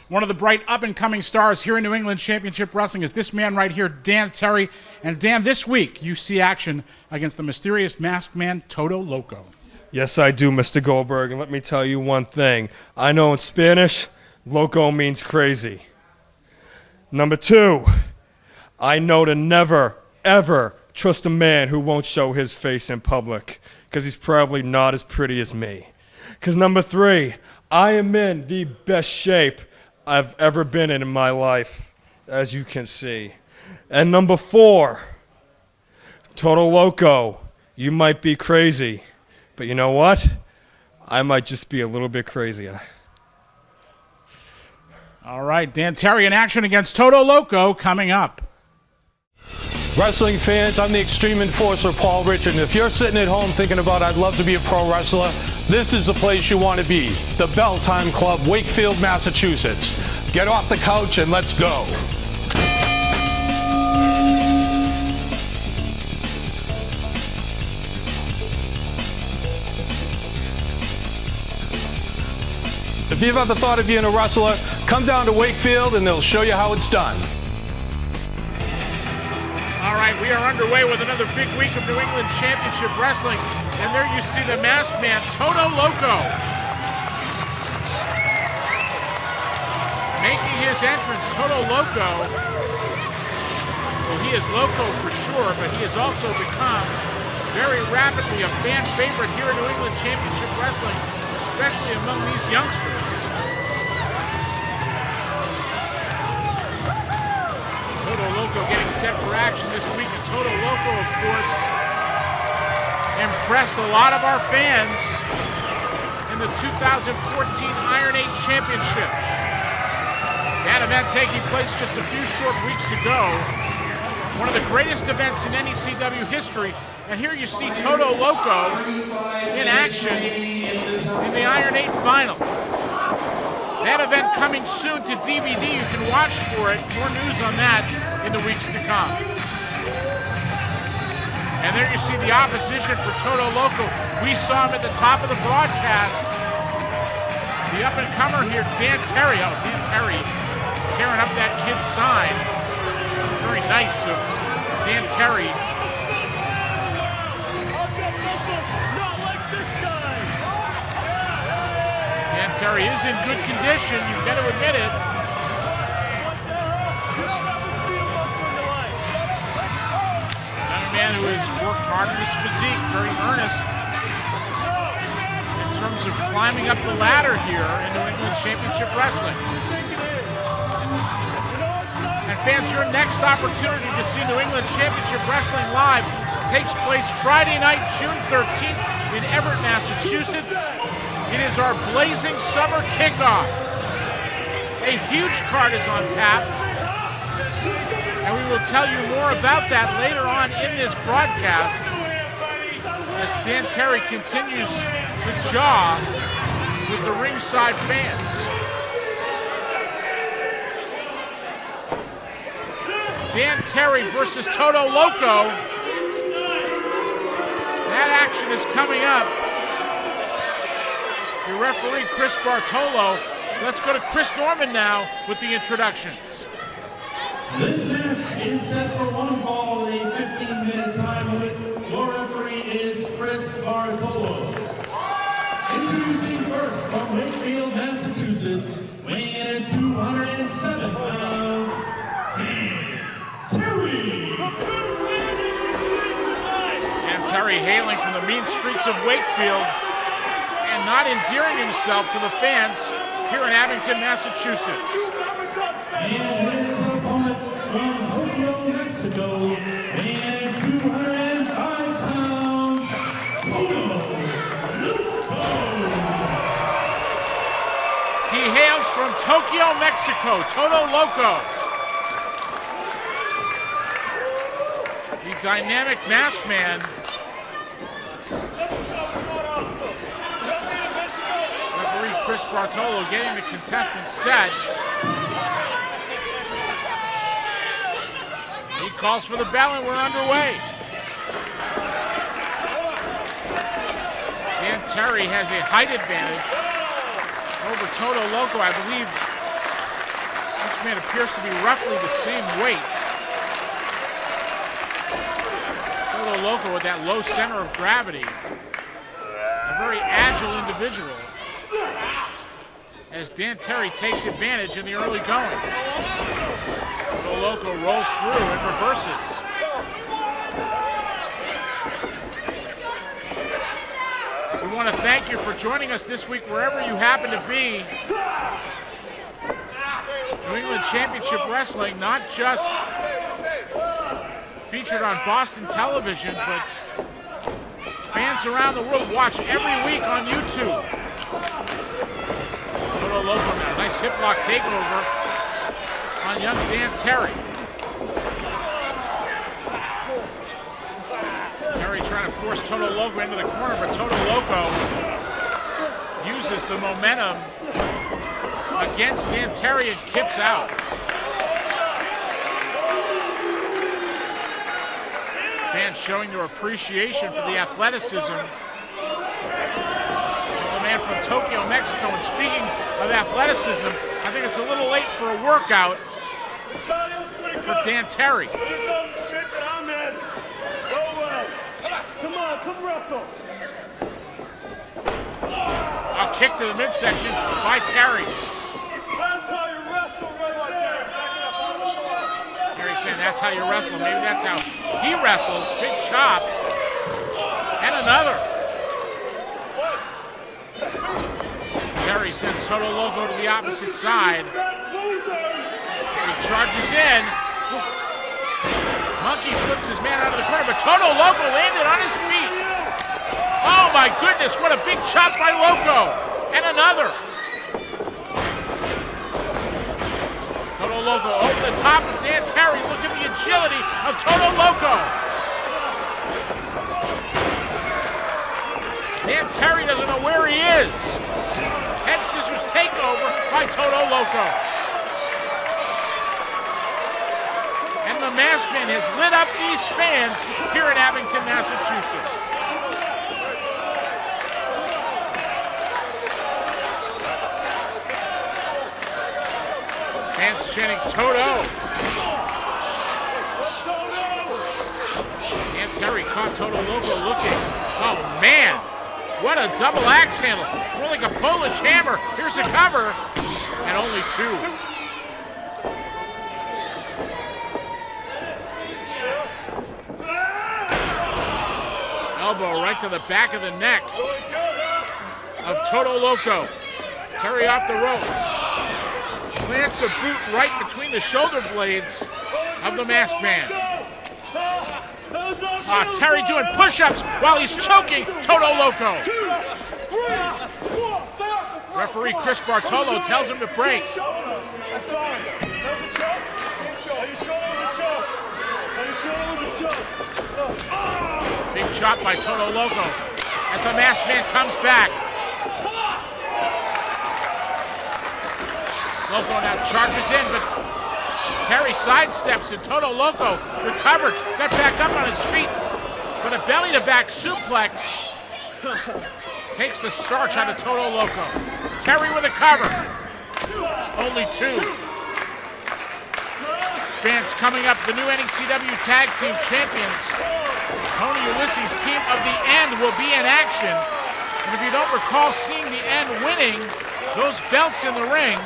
One of the bright up-and-coming stars here in New England Championship Wrestling is this man right here, Dan Terry. And Dan, this week you see action against the mysterious masked man, Todo Loco. Yes, I do, Mr. Goldberg, and let me tell you one thing. I know in Spanish, loco means crazy. Number two, I know to never, ever trust a man who won't show his face in public, because he's probably not as pretty as me. Because number three, I am in the best shape I've ever been in my life, as you can see. And number four, Todo Loco, you might be crazy, but you know what? I might just be a little bit crazier. All right, Dan Terry in action against Todo Loco coming up. Wrestling fans, I'm the Extreme Enforcer, Paul Richard, and if you're sitting at home thinking about I'd love to be a pro wrestler, this is the place you want to be, the Bell Time Club, Wakefield, Massachusetts. Get off the couch and let's go. If you've ever thought of being a wrestler, come down to Wakefield and they'll show you how it's done. All right, we are underway with another big week of New England Championship Wrestling. And there you see the masked man, Todo Loco. Making his entrance, Todo Loco. Well, he is loco for sure, but he has also become very rapidly a fan favorite here in New England Championship Wrestling, especially among these youngsters. Todo Loco getting set for action this week, and Todo Loco, of course, impressed a lot of our fans in the 2014 Iron 8 Championship. That event taking place just a few short weeks ago. One of the greatest events in NECW history. And here you see Todo Loco in action in the Iron 8 final. That event coming soon to DVD. You can watch for it. More news on that in the weeks to come. And there you see the opposition for Todo Loco. We saw him at the top of the broadcast. The up-and-comer here, Dan Terry. Oh, Dan Terry tearing up that kid's sign. Very nice of Dan Terry. Dan Terry is in good condition, you've got to admit it. Another man who has worked hard on his physique, very earnest in terms of climbing up the ladder here in New England Championship Wrestling. And fans, your next opportunity to see New England Championship Wrestling live takes place Friday night, June 13th in Everett, Massachusetts. It is our blazing summer kickoff. A huge card is on tap, and we will tell you more about that later on in this broadcast as Dan Terry continues to jaw with the ringside fans. Dan Terry versus Todo Loco. That action is coming up. Your referee, Chris Bartolo. Let's go to Chris Norman now with the introductions. This match is set for one fall with a 15-minute time limit. Your referee is Chris Bartolo. Introducing first from Wakefield, Massachusetts, weighing in at 207 pounds, Dan Terry. And Terry hailing from the mean streets of Wakefield and not endearing himself to the fans here in Abington, Massachusetts. And his opponent from Tokyo, Mexico, weighing in at 205 pounds, Todo Loco. He hails from Tokyo, Mexico, Todo Loco. The dynamic masked man. Referee Chris Bartolo getting the contestants set. He calls for the bell and we're underway. Dan Terry has a height advantage over Todo Loco. I believe Each man appears to be roughly the same weight. Todo Loco with that low center of gravity. A very agile individual. As Dan Terry takes advantage in the early going. Todo Loco rolls through and reverses. We want to thank you for joining us this week wherever you happen to be. New England Championship Wrestling, not just featured on Boston television, but fans around the world watch every week on YouTube. Todo Loco now, nice hip lock takeover on young Dan Terry. Terry trying to force Todo Loco into the corner, but Todo Loco uses the momentum against Dan Terry and kicks out. Fans showing their appreciation for the athleticism of the man from Tokyo, Mexico. And speaking of athleticism, I think it's a little late for a workout for Dan Terry. Come wrestle. A kick to the midsection by Terry. That's how you wrestle right there. Terry saying that's how you wrestle. Maybe that's how he wrestles. Big chop. And another. Terry sends Todo Loco to the opposite side. He charges in. Monkey flips his man out of the corner, but Todo Loco landed on his feet. Oh my goodness, what a big chop by Loco. And another. Todo Loco over the top of Dan Terry. Look at the agility of Todo Loco. Dan Terry doesn't know where he is. Head scissors takeover by Todo Loco. And the masked man has lit up these fans here in Abington, Massachusetts. Fans chanting Toto. Dan Terry caught Todo Loco looking. Oh man, what a double axe handle. More like a Polish hammer. Here's a cover, and only two. Elbow right to the back of the neck of Todo Loco. Terry off the ropes. Plants a boot right between the shoulder blades of the masked man. Terry doing push-ups while he's choking Todo Loco. Referee Chris Bartolo tells him to break. Big chop by Todo Loco as the masked man comes back. Loco now charges in, but Terry sidesteps and Todo Loco recovered, got back up on his feet, but a belly-to-back suplex takes the starch out of Todo Loco. Terry with a cover. Only two. Fans coming up, the new NECW Tag Team Champions. Tony Ulysses' Team of the End will be in action. And if you don't recall seeing the End winning those belts in the ring,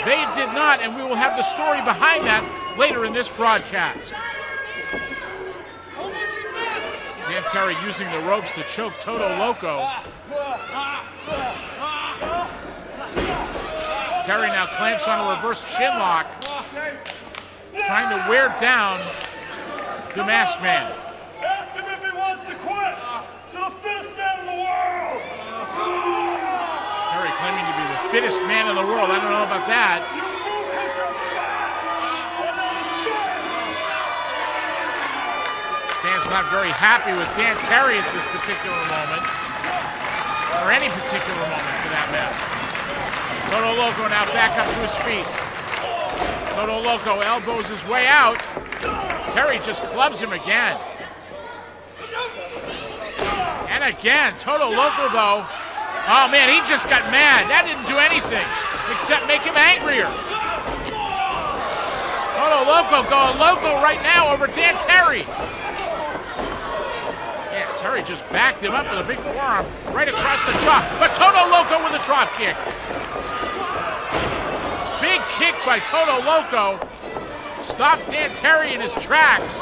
they did not, and we will have the story behind that later in this broadcast. Dan Terry using the ropes to choke Todo Loco. Terry now clamps on a reverse chin lock, trying to wear down the masked man. Ask him if he wants to quit to the fittest man in the world. Terry claiming to be the fittest man in the world. I don't know about that. Fans not very happy with Dan Terry at this particular moment, or any particular moment for that matter. Todo Loco now back up to his feet. Todo Loco elbows his way out. Terry just clubs him again. And again, Todo Loco though. Oh man, he just got mad. That didn't do anything except make him angrier. Todo Loco going loco right now over Dan Terry. Yeah, Terry just backed him up with a big forearm right across the jaw. But Todo Loco with a drop kick. Big kick by Todo Loco. Stopped Dan Terry in his tracks.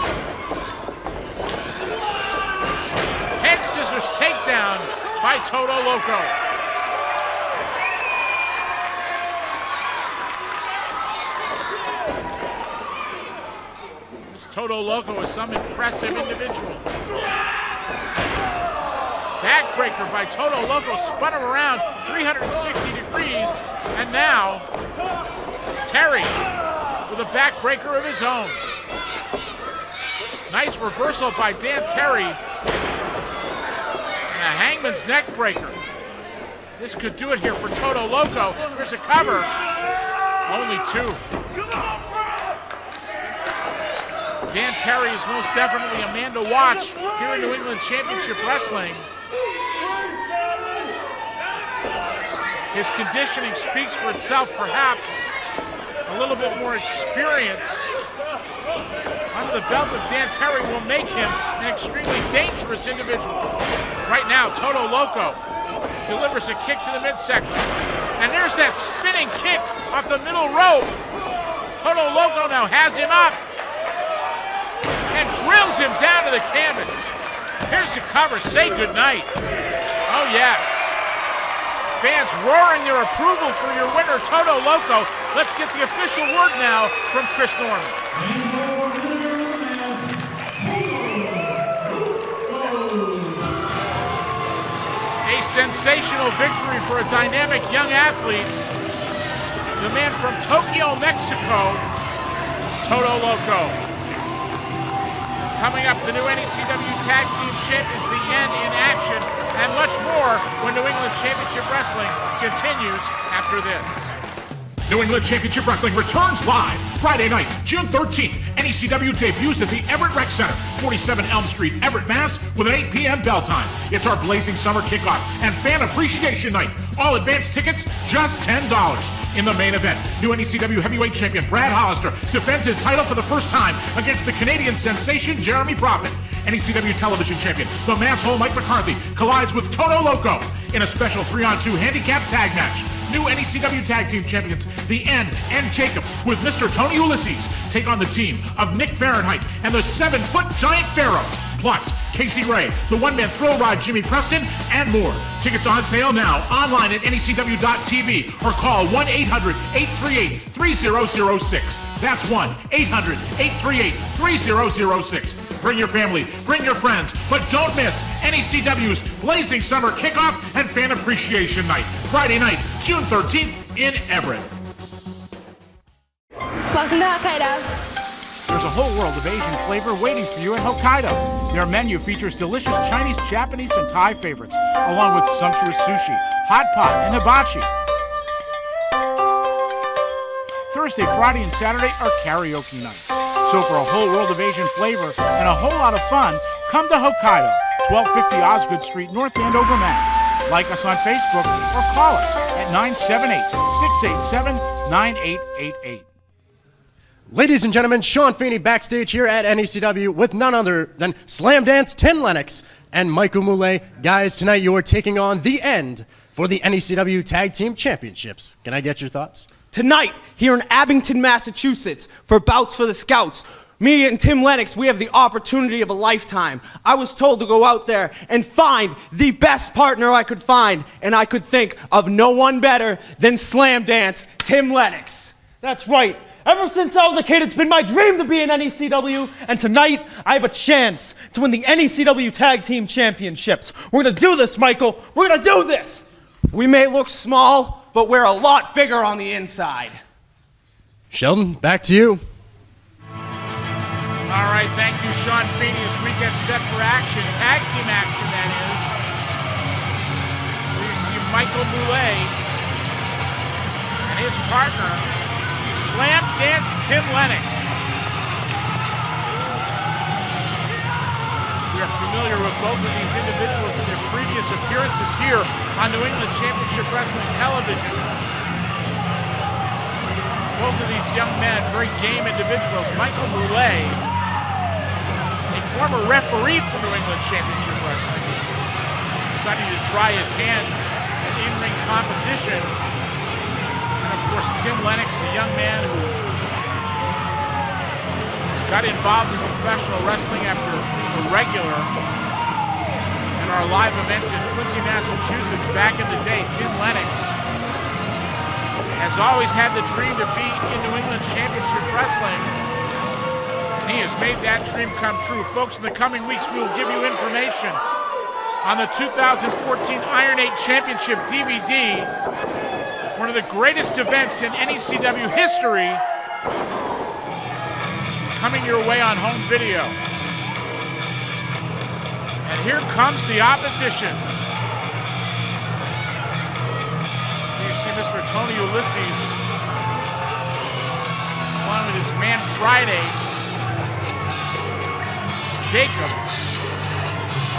Head scissors takedown by Todo Loco. This Todo Loco is some impressive individual. Backbreaker by Todo Loco, spun him around 360 degrees, and now Terry with a backbreaker of his own. Nice reversal by Dan Terry. And a hangman's neck breaker. This could do it here for Todo Loco. Here's a cover. Only two. Dan Terry is most definitely a man to watch here in New England Championship Wrestling. His conditioning speaks for itself, perhaps. A little bit more experience under the belt of Dan Terry will make him an extremely dangerous individual. Right now, Todo Loco delivers a kick to the midsection. And there's that spinning kick off the middle rope. Todo Loco now has him up and drills him down to the canvas. Here's the cover. Say goodnight. Oh, yes. Fans roaring their approval for your winner, Todo Loco. Let's get the official word now from Chris Norman. And your winner of the match, Todo Loco. A sensational victory for a dynamic young athlete. The man from Tokyo, Mexico, Todo Loco. Coming up, the new NECW Tag Team Champions, the end in action, and much more when New England Championship Wrestling continues after this. New England Championship Wrestling returns live Friday night, June 13th. NECW debuts at the Everett Rec Center, 47 Elm Street, Everett, Mass, with an 8 p.m. bell time. It's our blazing summer kickoff and fan appreciation night. All advance tickets, just $10. In the main event, new NECW heavyweight champion Brad Hollister defends his title for the first time against the Canadian sensation Jeremy Prophet. NECW television champion, the masshole Mike McCarthy, collides with Todo Loco in a special 3-on-2 handicap tag match. New NECW Tag Team Champions, The End and Jacob, with Mr. Tony Ulysses, take on the team of Nick Fahrenheit and the 7-foot giant Pharaoh. Plus, Casey Ray, the one-man thrill ride Jimmy Preston, and more. Tickets on sale now, online at NECW.TV, or call 1-800-838-3006. That's 1-800-838-3006. Bring your family, bring your friends, but don't miss NECW's Blazing Summer Kickoff and Fan Appreciation Night, Friday night, June 13th in Everett. Welcome to Hokkaido. There's a whole world of Asian flavor waiting for you at Hokkaido. Their menu features delicious Chinese, Japanese, and Thai favorites, along with sumptuous sushi, hot pot, and hibachi. Thursday, Friday, and Saturday are karaoke nights. So for a whole world of Asian flavor and a whole lot of fun, come to Hokkaido, 1250 Osgood Street, North Andover, Mass. Like us on Facebook or call us at 978-687-9888. Ladies and gentlemen, Sean Feeney backstage here at NECW with none other than Slam Dance Tim Lennox and Michael Mullet. Guys, tonight you are taking on The End for the NECW Tag Team Championships. Can I get your thoughts? Tonight, here in Abington, Massachusetts, for Bouts for the Scouts, me and Tim Lennox, we have the opportunity of a lifetime. I was told to go out there and find the best partner I could find, and I could think of no one better than Slam Dance Tim Lennox. That's right. Ever since I was a kid, it's been my dream to be in NECW, and tonight I have a chance to win the NECW Tag Team Championships. We're gonna do this, Michael. We're gonna do this. We may look small, but we're a lot bigger on the inside. Sheldon, back to you. All right, thank you, Sean Feeney, as we get set for action, tag team action, that is. We see Michael Mullet and his partner, Slam Dance Tim Lennox. We are familiar with both of these individuals in their previous appearances here on New England Championship Wrestling Television. Both of these young men, very game individuals. Michael Mullet, a former referee for New England Championship Wrestling, deciding to try his hand at in-ring competition. And of course, Tim Lennox, a young man who got involved in professional wrestling after being a regular in our live events in Quincy, Massachusetts back in the day. Tim Lennox has always had the dream to be in New England Championship Wrestling. And he has made that dream come true. Folks, in the coming weeks, we will give you information on the 2014 Iron 8 Championship DVD, one of the greatest events in NECW history, coming your way on home video. And here comes the opposition. You see Mr. Tony Ulysses along with his man Friday, Jacob,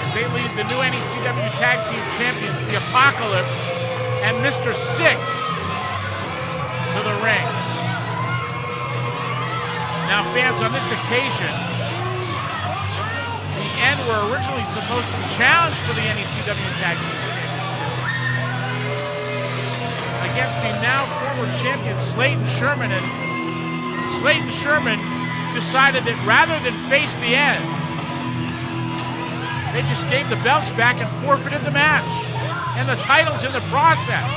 as they lead the new NECW Tag Team Champions, the Apocalypse, and Mr. Six to the ring. Now, fans, on this occasion, the End were originally supposed to challenge for the NECW Tag Team Championship against the now former champion Slayton Sherman, and Slayton Sherman decided that rather than face the End, they just gave the belts back and forfeited the match and the titles in the process.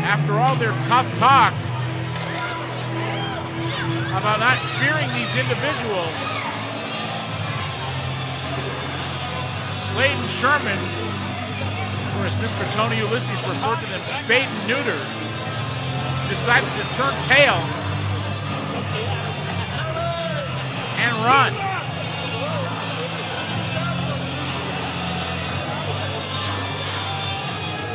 After all their tough talk about not fearing these individuals, Slade and Sherman, or as Mr. Tony Ulysses referred to them, spayed and neutered, decided to turn tail and run.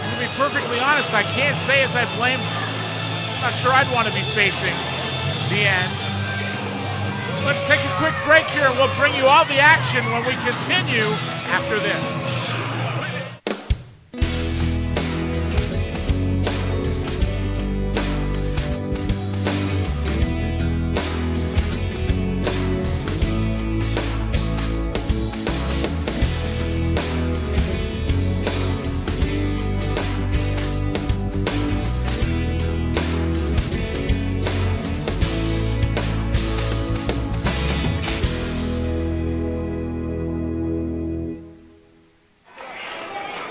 To be perfectly honest, I can't say as I blame. I'm not sure I'd want to be facing the End. Let's take a quick break here and we'll bring you all the action when we continue after this.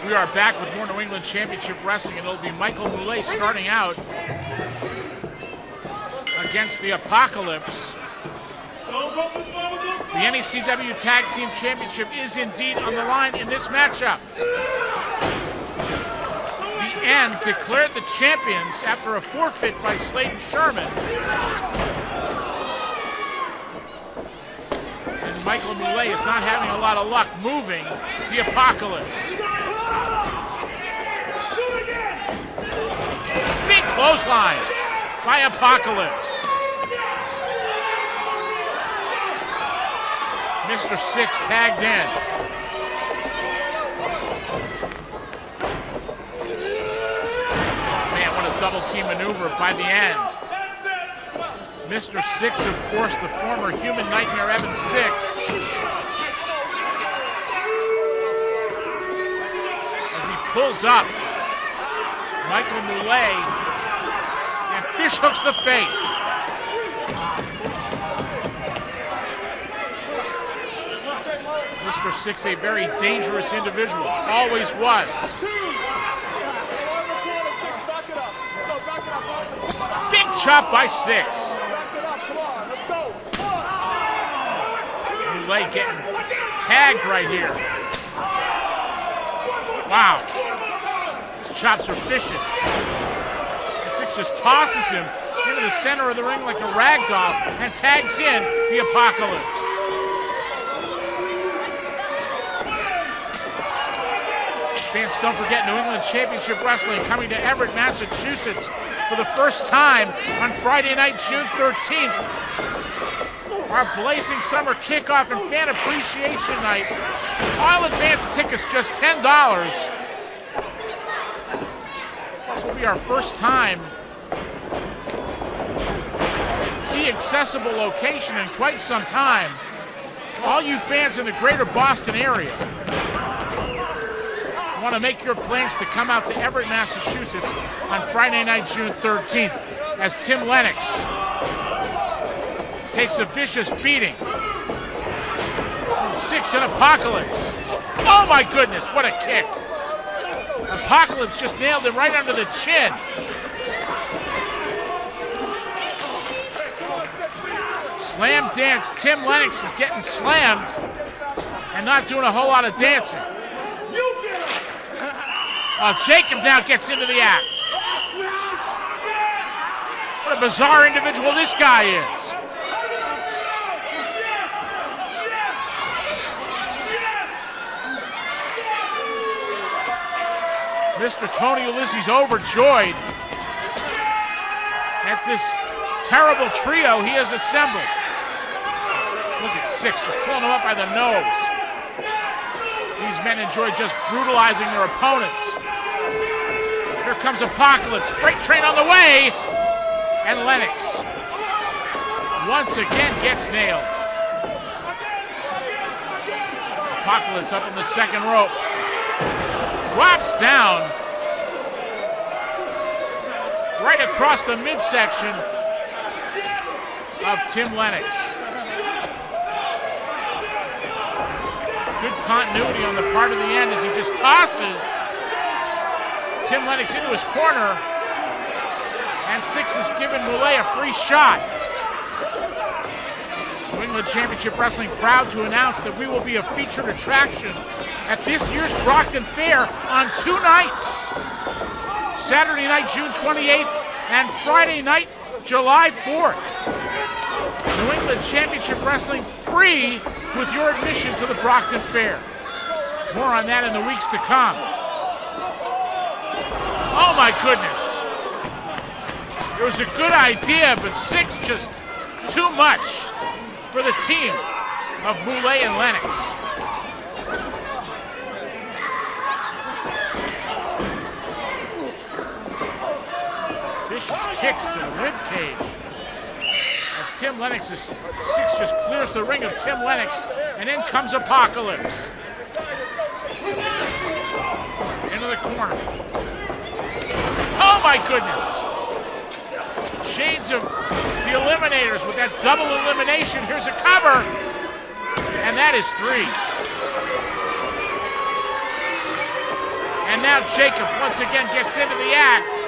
We are back with more New England Championship Wrestling, and it'll be Michael Mullet starting out against the Apocalypse. The NECW Tag Team Championship is indeed on the line in this matchup. The End declared the champions after a forfeit by Slayton Sherman. And Michael Mullet is not having a lot of luck moving the Apocalypse. Big clothesline by Apocalypse. Mr. Six tagged in. Man, what a double team maneuver by the End. Mr. Six, of course, the former Human Nightmare Evan Six. As he pulls up, Michael Mullet, and fish hooks the face. Mr. Six, a very dangerous individual, always was. Big chop by Six. Mullet getting tagged right here. Wow. Chops are vicious. And Six just tosses him into the center of the ring like a rag doll and tags in the Apocalypse. Fans, don't forget New England Championship Wrestling coming to Everett, Massachusetts for the first time on Friday night, June 13th. our Blazing Summer Kickoff and Fan Appreciation Night. All advance tickets just $10. This will be our first time in T-accessible location in quite some time. For all you fans in the greater Boston area, want to make your plans to come out to Everett, Massachusetts on Friday night, June 13th, as Tim Lennox takes a vicious beating from Six and Apocalypse. Oh my goodness, what a kick. Apocalypse just nailed him right under the chin. Slam dance, Tim Lennox is getting slammed and not doing a whole lot of dancing. Jacob now gets into the act. What a bizarre individual this guy is. Mr. Tony Ulysses overjoyed at this terrible trio he has assembled. Look at Six just pulling him up by the nose. These men enjoy just brutalizing their opponents. Here comes Apocalypse, freight train on the way, and Lennox once again gets nailed. Apocalypse up in the second rope, drops down right across the midsection of Tim Lennox. Good continuity on the part of the end as he just tosses Tim Lennox into his corner, and Six has given Mullet a free shot. New England Championship Wrestling proud to announce that we will be a featured attraction at this year's Brockton Fair on 2 nights. Saturday night, June 28th, and Friday night, July 4th. New England Championship Wrestling free with your admission to the Brockton Fair. More on that in the weeks to come. Oh my goodness. It was a good idea, but Six just too much for the team of Mullet and Lennox. Vicious kicks to the rib cage of Tim Lennox. Six just clears the ring of Tim Lennox, and in comes Apocalypse. Into the corner. Oh my goodness! Shades of the Eliminators with that double elimination. Here's a cover, and that is 3. And now Jacob once again gets into the act.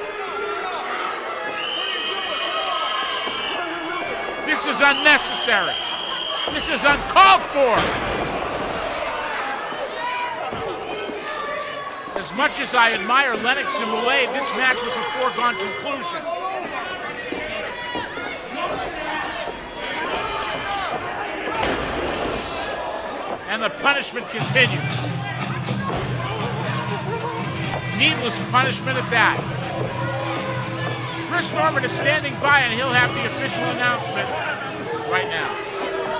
This is unnecessary. This is uncalled for. As much as I admire Lennox and Mullet, this match was a foregone conclusion. And the punishment continues. Needless punishment at that. Chris Norman is standing by, and he'll have the official announcement right now.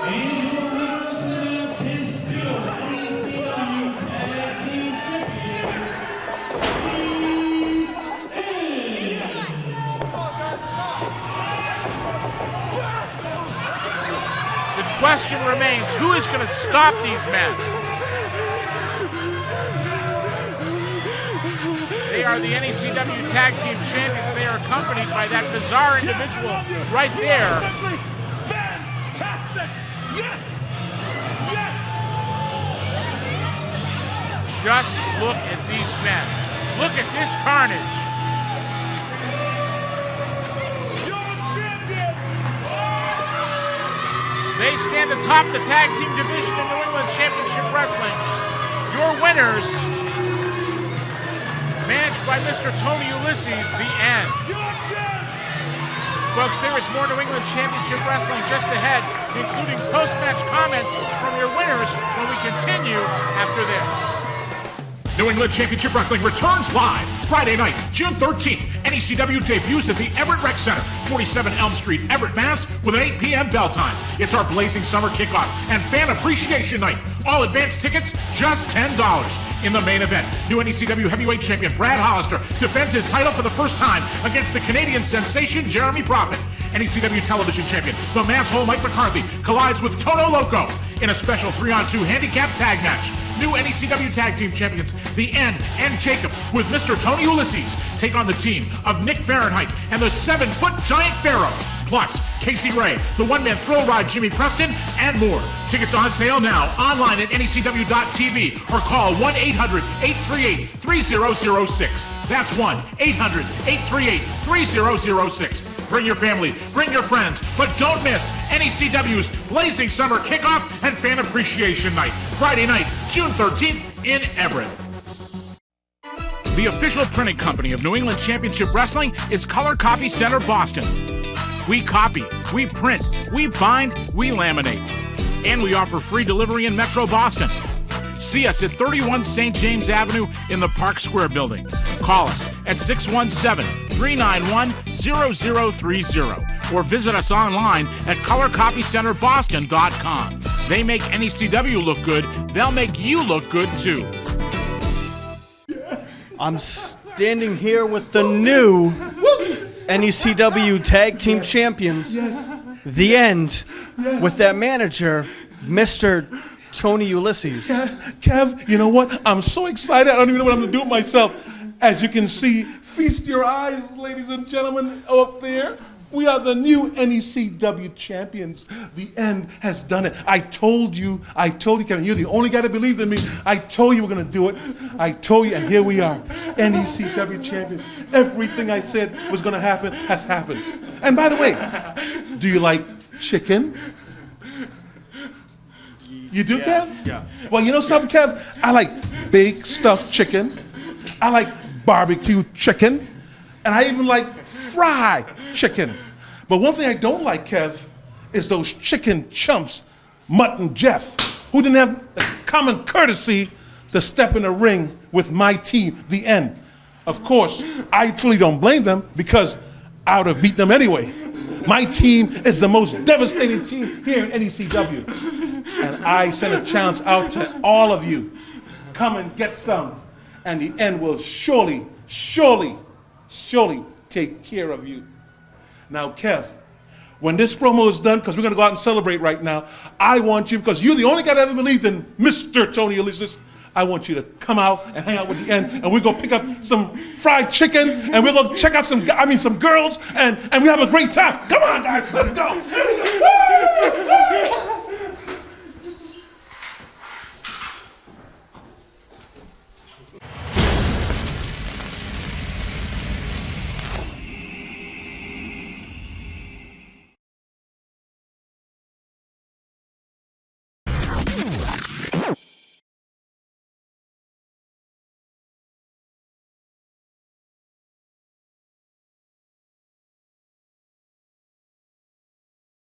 And your winners in the match is still NECW Tag Team Champions, The question remains, who is going to stop these men? They are the NECW Tag Team Champions. They are accompanied by that bizarre individual right there. Fantastic! Yes! Yes! Just look at these men. Look at this carnage. You're champion! They stand atop the tag team division in New England Championship Wrestling. Your winners, managed by Mr. Tony Ulysses, the end. Folks, there is more New England Championship Wrestling just ahead, including post-match comments from your winners when we continue after this. New England Championship Wrestling returns live Friday night, June 13th. NECW debuts at the Everett Rec Center, 47 Elm Street, Everett, Mass, with an 8 p.m. bell time. It's our blazing summer kickoff and fan appreciation night. All advance tickets, just $10. In the main event, new NECW heavyweight champion Brad Hollister defends his title for the first time against the Canadian sensation Jeremy Prophet. NECW television champion, the masshole Mike McCarthy, collides with Todo Loco in a special 3-on-2 handicap tag match. New NECW Tag Team Champions, The End and Jacob, with Mr. Tony Ulysses, take on the team of Nick Fahrenheit and the 7-foot giant Pharaoh. Plus, Casey Ray, the one-man thrill ride Jimmy Preston, and more. Tickets on sale now, online at NECW.TV, or call 1-800-838-3006. That's 1-800-838-3006. Bring your family, bring your friends, but don't miss NECW's Blazing Summer Kickoff and Fan Appreciation Night, Friday night, June 13th in Everett. The official printing company of New England Championship Wrestling is Color Copy Center Boston. We copy, we print, we bind, we laminate. And we offer free delivery in Metro Boston. See us at 31 St. James Avenue in the Park Square building. Call us at 617-391-0030 or visit us online at colorcopycenterboston.com. They make NECW look good, they'll make you look good too. I'm standing here with the new NECW Tag Team Champions, The End, with that manager, Mr. Tony Ulysses. Kev, you know what? I'm so excited. I don't even know what I'm going to do with myself. As you can see, feast your eyes, ladies and gentlemen, up there. We are the new NECW champions. The End has done it. I told you, Kevin, you're the only guy that believed in me. I told you we're going to do it. I told you, and here we are, NECW champions. Everything I said was going to happen has happened. And by the way, do you like chicken? You do, Kev? Yeah. Well, you know something, Kev? I like baked stuffed chicken. I like barbecue chicken. And I even like fried chicken. But one thing I don't like, Kev, is those chicken chumps, Mutt and Jeff, who didn't have the common courtesy to step in the ring with my team, The End. Of course, I truly don't blame them because I would have beat them anyway. My team is the most devastating team here in NECW. And I send a challenge out to all of you. Come and get some, and The End will surely take care of you. Now, Kev, when this promo is done, because we're going to go out and celebrate right now, I want you, because you're the only guy that ever believed in Mr. Tony Ulysses, I want you to come out and hang out with The End, and we're going to pick up some fried chicken, and we're going to check out some girls, and we have a great time. Come on, guys, let's go.